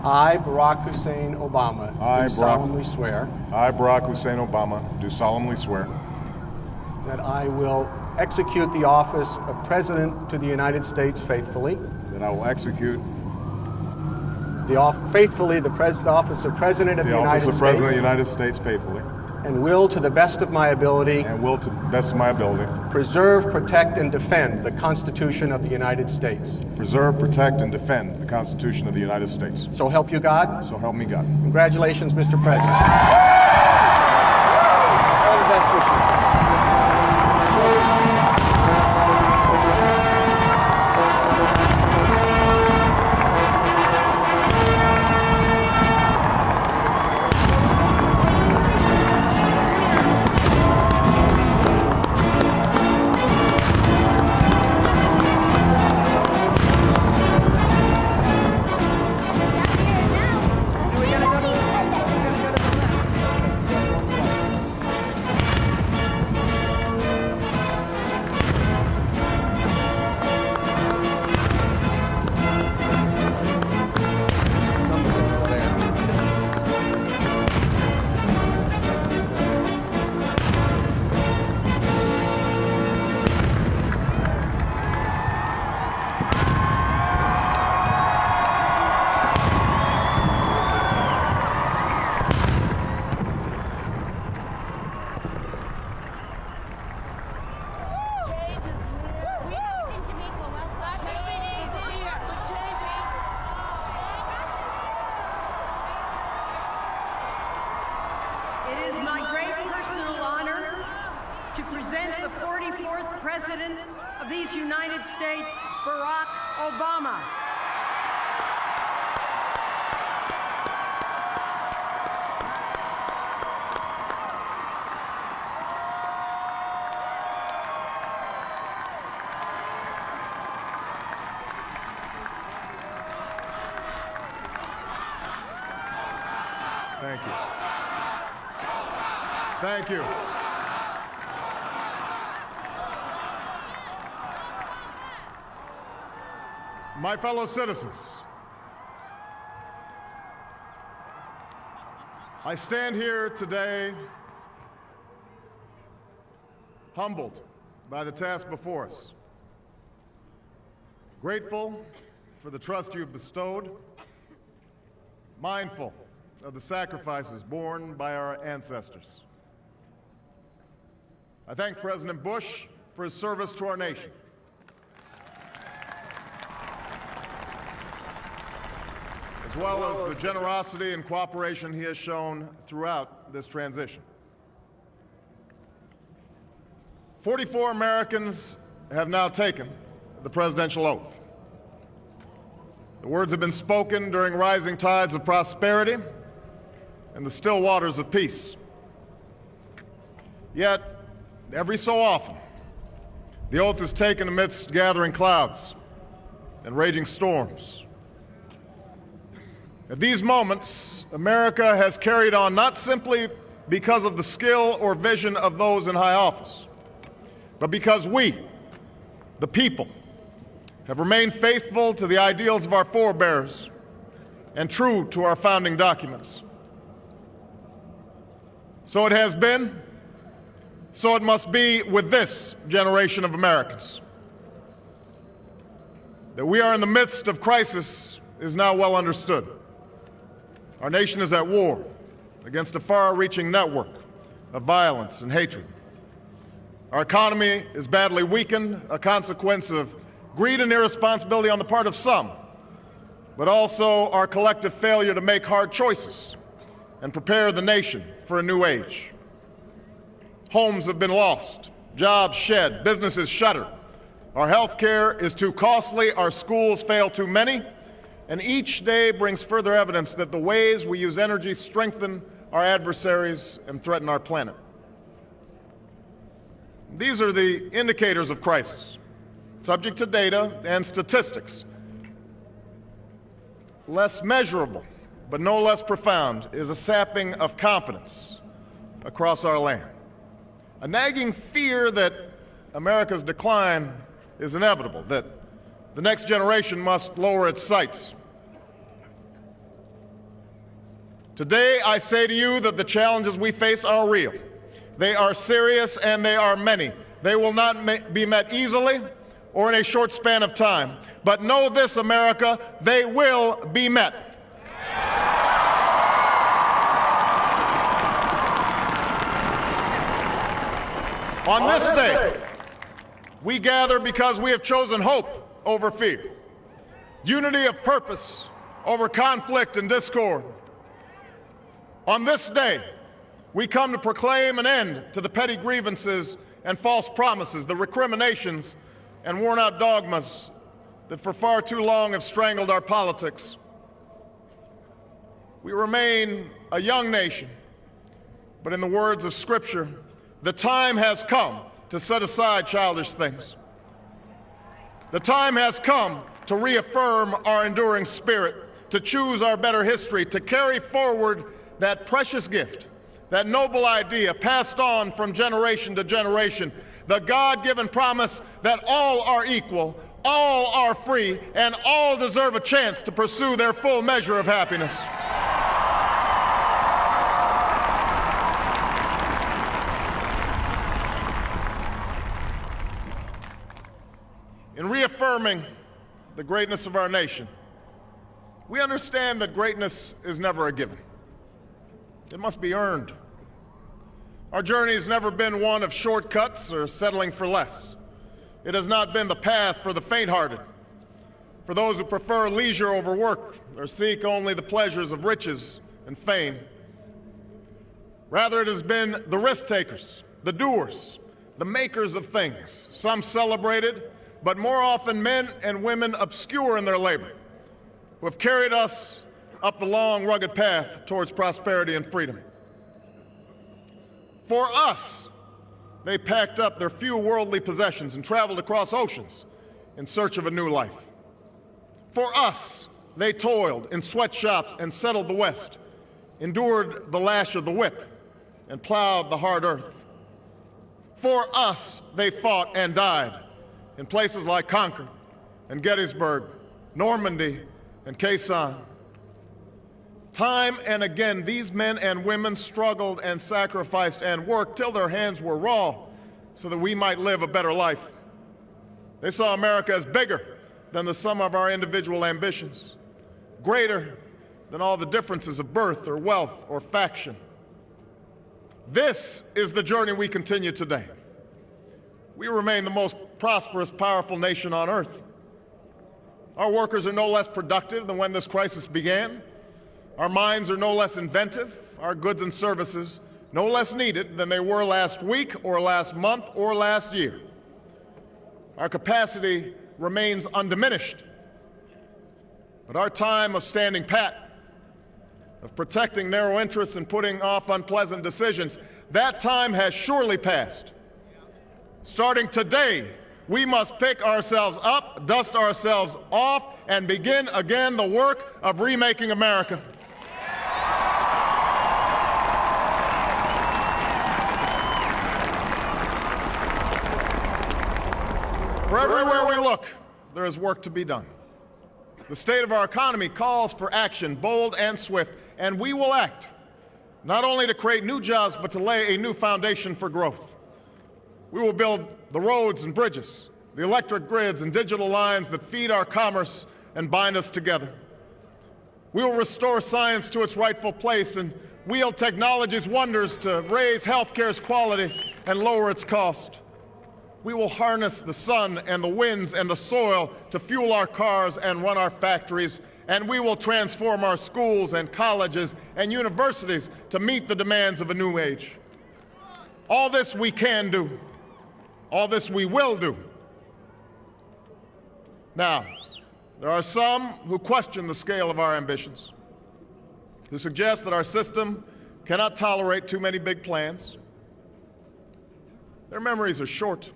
I, Barack Hussein Obama, do solemnly swear I, Barack Hussein Obama, do solemnly swear that I will execute the office of President to the United States faithfully, that I will execute the office of President of the United States, President of the United States faithfully, and will, to the best of my ability, preserve, protect, and defend the Constitution of the United States. Preserve, protect, and defend the Constitution of the United States. So help you God. So help me God. Congratulations, Mr. President. All the best wishes. It is my great personal honor to present the 44th President of these United States, Barack Obama. Thank you. Thank you. My fellow citizens, I stand here today humbled by the task before us, grateful for the trust you've bestowed, mindful of the sacrifices borne by our ancestors. I thank President Bush for his service to our nation. As well as the generosity and cooperation he has shown throughout this transition. 44 Americans have now taken the presidential oath. The words have been spoken during rising tides of prosperity and the still waters of peace. Yet, every so often, the oath is taken amidst gathering clouds and raging storms. At these moments, America has carried on not simply because of the skill or vision of those in high office, but because we, the people, have remained faithful to the ideals of our forebears and true to our founding documents. So it has been, so it must be with this generation of Americans. That we are in the midst of crisis is now well understood. Our nation is at war against a far-reaching network of violence and hatred. Our economy is badly weakened, a consequence of greed and irresponsibility on the part of some, but also our collective failure to make hard choices and prepare the nation for a new age. Homes have been lost, jobs shed, businesses shuttered. Our health care is too costly, our schools fail too many, and each day brings further evidence that the ways we use energy strengthen our adversaries and threaten our planet. These are the indicators of crisis, subject to data and statistics. Less measurable, but no less profound, is a sapping of confidence across our land. A nagging fear that America's decline is inevitable, that the next generation must lower its sights. Today, I say to you that the challenges we face are real. They are serious and they are many. They will not be met easily or in a short span of time. But know this, America, they will be met. On this day, we gather because we have chosen hope over fear, unity of purpose over conflict and discord. On this day, we come to proclaim an end to the petty grievances and false promises, the recriminations and worn-out dogmas that for far too long have strangled our politics. We remain a young nation, but in the words of Scripture, the time has come to set aside childish things. The time has come to reaffirm our enduring spirit, to choose our better history, to carry forward that precious gift, that noble idea passed on from generation to generation, the God-given promise that all are equal, all are free, and all deserve a chance to pursue their full measure of happiness. In reaffirming the greatness of our nation, we understand that greatness is never a given. It must be earned. Our journey has never been one of shortcuts or settling for less. It has not been the path for the faint-hearted, for those who prefer leisure over work or seek only the pleasures of riches and fame. Rather, it has been the risk-takers, the doers, the makers of things, some celebrated, but more often men and women obscure in their labor, who have carried us up the long, rugged path towards prosperity and freedom. For us, they packed up their few worldly possessions and traveled across oceans in search of a new life. For us, they toiled in sweatshops and settled the West, endured the lash of the whip, and plowed the hard earth. For us, they fought and died in places like Concord and Gettysburg, Normandy and Khe Sanh. Time and again, these men and women struggled and sacrificed and worked till their hands were raw so that we might live a better life. They saw America as bigger than the sum of our individual ambitions, greater than all the differences of birth or wealth or faction. This is the journey we continue today. We remain the most prosperous, powerful nation on earth. Our workers are no less productive than when this crisis began. Our minds are no less inventive, our goods and services no less needed than they were last week or last month or last year. Our capacity remains undiminished, but our time of standing pat, of protecting narrow interests and putting off unpleasant decisions, that time has surely passed. Starting today, we must pick ourselves up, dust ourselves off, and begin again the work of remaking America. For everywhere we look, there is work to be done. The state of our economy calls for action, bold and swift, and we will act, not only to create new jobs, but to lay a new foundation for growth. We will build the roads and bridges, the electric grids and digital lines that feed our commerce and bind us together. We will restore science to its rightful place and wield technology's wonders to raise healthcare's quality and lower its cost. We will harness the sun and the winds and the soil to fuel our cars and run our factories, and we will transform our schools and colleges and universities to meet the demands of a new age. All this we can do. All this we will do. Now, there are some who question the scale of our ambitions, who suggest that our system cannot tolerate too many big plans. Their memories are short,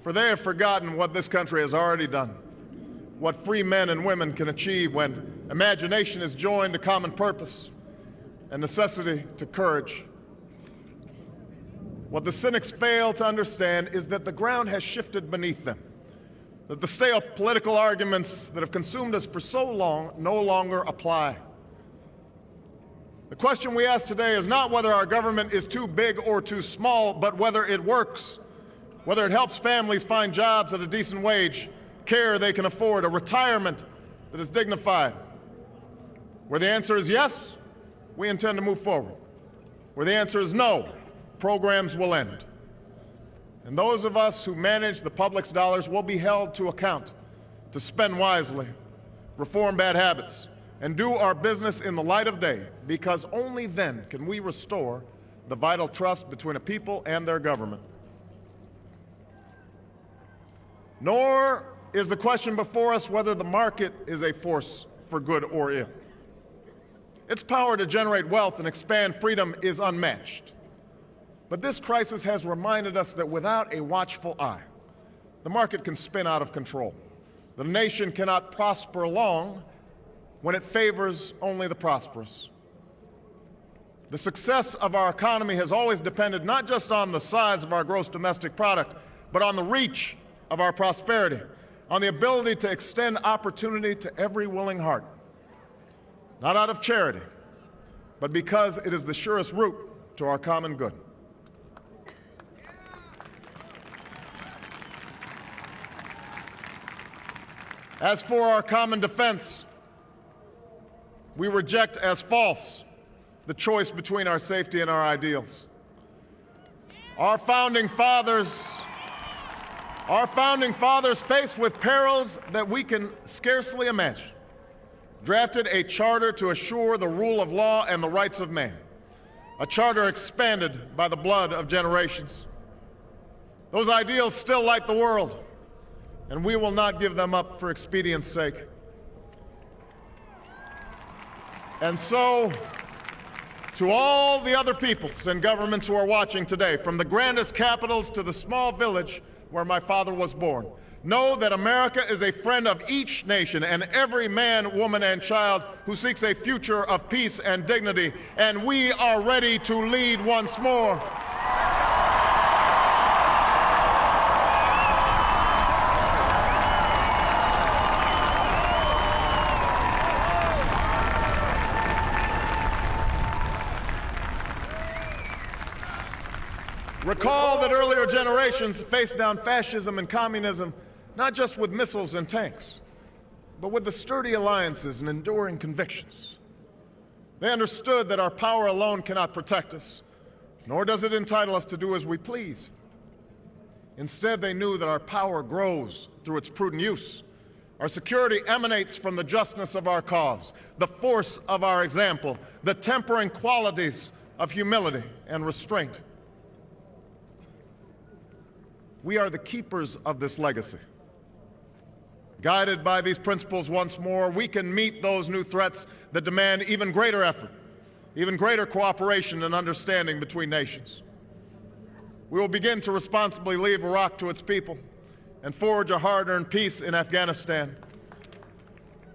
for they have forgotten what this country has already done, what free men and women can achieve when imagination is joined to common purpose and necessity to courage. What the cynics fail to understand is that the ground has shifted beneath them, that the stale political arguments that have consumed us for so long no longer apply. The question we ask today is not whether our government is too big or too small, but whether it works, whether it helps families find jobs at a decent wage, care they can afford, a retirement that is dignified. Where the answer is yes, we intend to move forward. Where the answer is no, programs will end. And those of us who manage the public's dollars will be held to account to spend wisely, reform bad habits, and do our business in the light of day, because only then can we restore the vital trust between a people and their government. Nor is the question before us whether the market is a force for good or ill. Its power to generate wealth and expand freedom is unmatched. But this crisis has reminded us that without a watchful eye, the market can spin out of control. The nation cannot prosper long when it favors only the prosperous. The success of our economy has always depended not just on the size of our gross domestic product, but on the reach of our prosperity, on the ability to extend opportunity to every willing heart, not out of charity, but because it is the surest route to our common good. As for our common defense, we reject as false the choice between our safety and our ideals. Our founding fathers, faced with perils that we can scarcely imagine, drafted a charter to assure the rule of law and the rights of man, a charter expanded by the blood of generations. Those ideals still light the world, and we will not give them up for expedience' sake. And so, to all the other peoples and governments who are watching today, from the grandest capitals to the small village where my father was born, know that America is a friend of each nation and every man, woman, and child who seeks a future of peace and dignity, and we are ready to lead once more. Recall that earlier generations faced down fascism and communism not just with missiles and tanks, but with the sturdy alliances and enduring convictions. They understood that our power alone cannot protect us, nor does it entitle us to do as we please. Instead, they knew that our power grows through its prudent use. Our security emanates from the justness of our cause, the force of our example, the tempering qualities of humility and restraint. We are the keepers of this legacy. Guided by these principles once more, we can meet those new threats that demand even greater effort, even greater cooperation and understanding between nations. We will begin to responsibly leave Iraq to its people and forge a hard-earned peace in Afghanistan.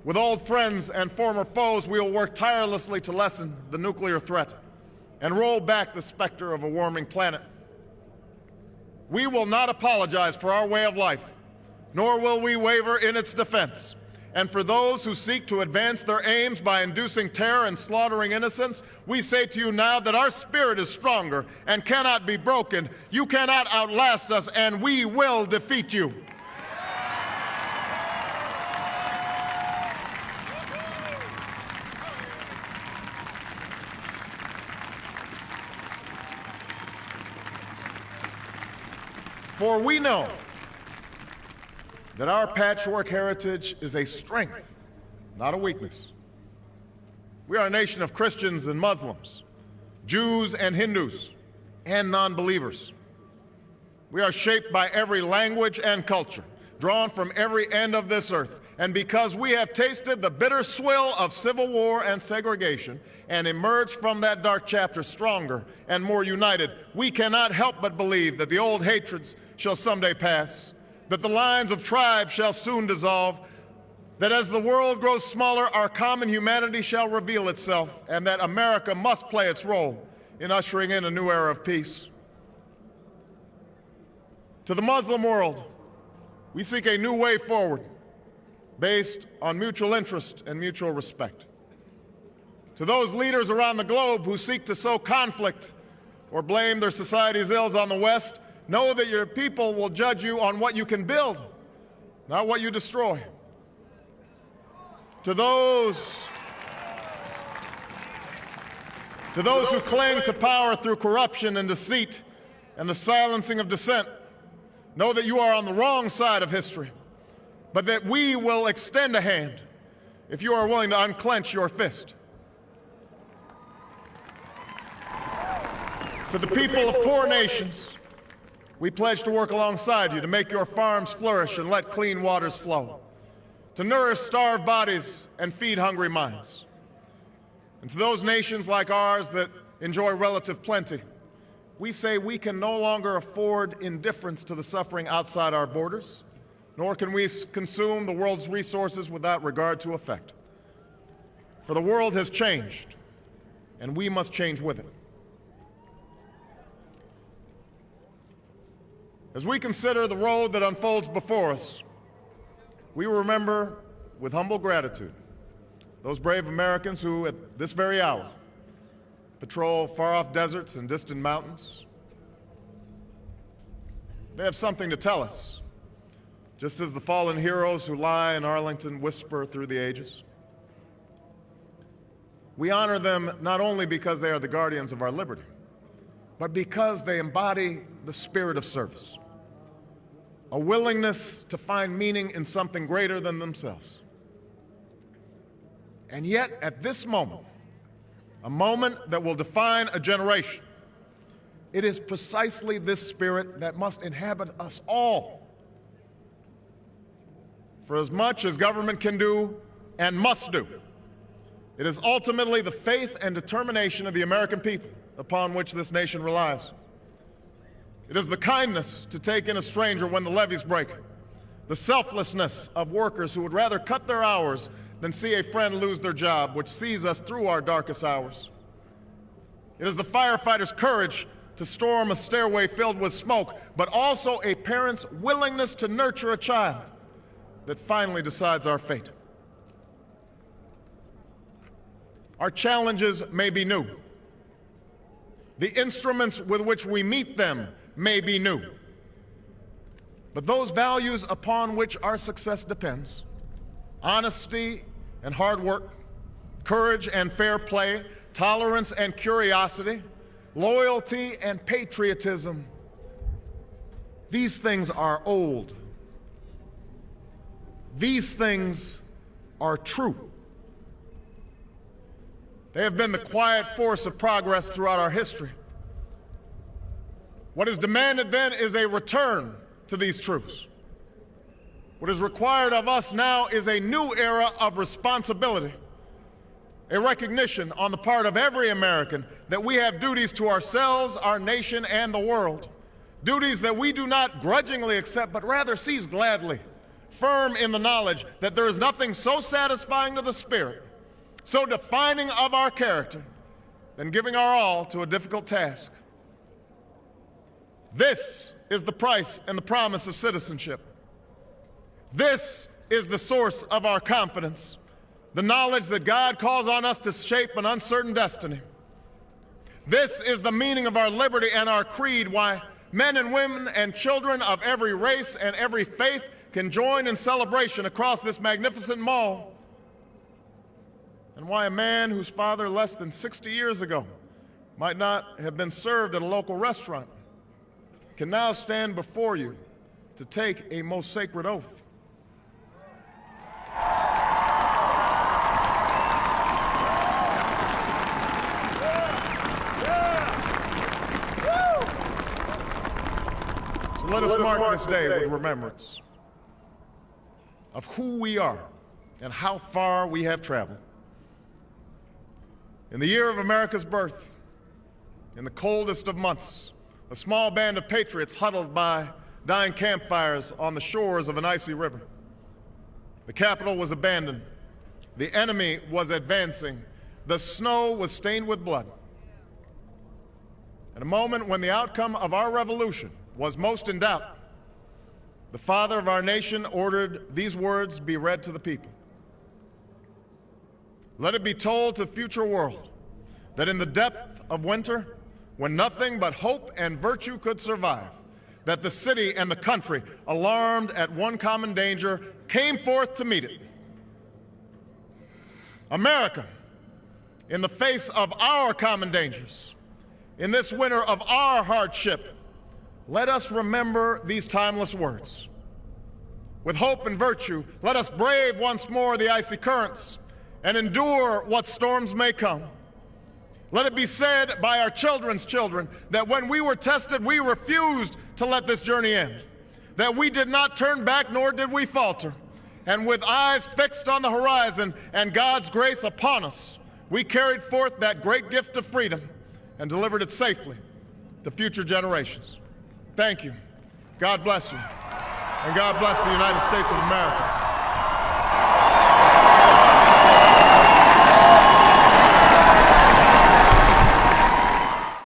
With old friends and former foes, we will work tirelessly to lessen the nuclear threat and roll back the specter of a warming planet. We will not apologize for our way of life, nor will we waver in its defense. And for those who seek to advance their aims by inducing terror and slaughtering innocents, we say to you now that our spirit is stronger and cannot be broken. You cannot outlast us, and we will defeat you. For we know that our patchwork heritage is a strength, not a weakness. We are a nation of Christians and Muslims, Jews and Hindus, and non-believers. We are shaped by every language and culture, drawn from every end of this earth. And because we have tasted the bitter swill of civil war and segregation and emerged from that dark chapter stronger and more united, we cannot help but believe that the old hatreds shall someday pass, that the lines of tribes shall soon dissolve, that as the world grows smaller, our common humanity shall reveal itself, and that America must play its role in ushering in a new era of peace. To the Muslim world, we seek a new way forward, based on mutual interest and mutual respect. To those leaders around the globe who seek to sow conflict or blame their society's ills on the West, know that your people will judge you on what you can build, not what you destroy. To those who cling to power through corruption and deceit and the silencing of dissent, know that you are on the wrong side of history, but that we will extend a hand if you are willing to unclench your fist. To the people of poor nations, we pledge to work alongside you to make your farms flourish and let clean waters flow, to nourish starved bodies and feed hungry minds. And to those nations like ours that enjoy relative plenty, we say we can no longer afford indifference to the suffering outside our borders, nor can we consume the world's resources without regard to effect. For the world has changed, and we must change with it. As we consider the road that unfolds before us, we will remember with humble gratitude those brave Americans who, at this very hour, patrol far-off deserts and distant mountains. They have something to tell us, just as the fallen heroes who lie in Arlington whisper through the ages. We honor them not only because they are the guardians of our liberty, but because they embody the spirit of service, a willingness to find meaning in something greater than themselves. And yet, at this moment, a moment that will define a generation, it is precisely this spirit that must inhabit us all. For as much as government can do and must do, it is ultimately the faith and determination of the American people upon which this nation relies. It is the kindness to take in a stranger when the levees break, the selflessness of workers who would rather cut their hours than see a friend lose their job, which sees us through our darkest hours. It is the firefighter's courage to storm a stairway filled with smoke, but also a parent's willingness to nurture a child that finally decides our fate. Our challenges may be new. The instruments with which we meet them may be new. But those values upon which our success depends, honesty and hard work, courage and fair play, tolerance and curiosity, loyalty and patriotism, these things are old. These things are true. They have been the quiet force of progress throughout our history. What is demanded then is a return to these truths. What is required of us now is a new era of responsibility, a recognition on the part of every American that we have duties to ourselves, our nation, and the world, duties that we do not grudgingly accept, but rather seize gladly, firm in the knowledge that there is nothing so satisfying to the spirit, so defining of our character, than giving our all to a difficult task. This is the price and the promise of citizenship. This is the source of our confidence, the knowledge that God calls on us to shape an uncertain destiny. This is the meaning of our liberty and our creed, why men and women and children of every race and every faith can join in celebration across this magnificent mall, and why a man whose father less than 60 years ago might not have been served at a local restaurant can now stand before you to take a most sacred oath. So let us mark this day with remembrance of who we are and how far we have traveled. In the year of America's birth, in the coldest of months, a small band of patriots huddled by dying campfires on the shores of an icy river. The capital was abandoned. The enemy was advancing. The snow was stained with blood. At a moment when the outcome of our revolution was most in doubt, the father of our nation ordered these words be read to the people. Let it be told to the future world that in the depth of winter, when nothing but hope and virtue could survive, that the city and the country, alarmed at one common danger, came forth to meet it. America, in the face of our common dangers, in this winter of our hardship, let us remember these timeless words. With hope and virtue, let us brave once more the icy currents and endure what storms may come. Let it be said by our children's children that when we were tested, we refused to let this journey end, that we did not turn back nor did we falter. And with eyes fixed on the horizon and God's grace upon us, we carried forth that great gift of freedom and delivered it safely to future generations. Thank you. God bless you. And God bless the United States of America.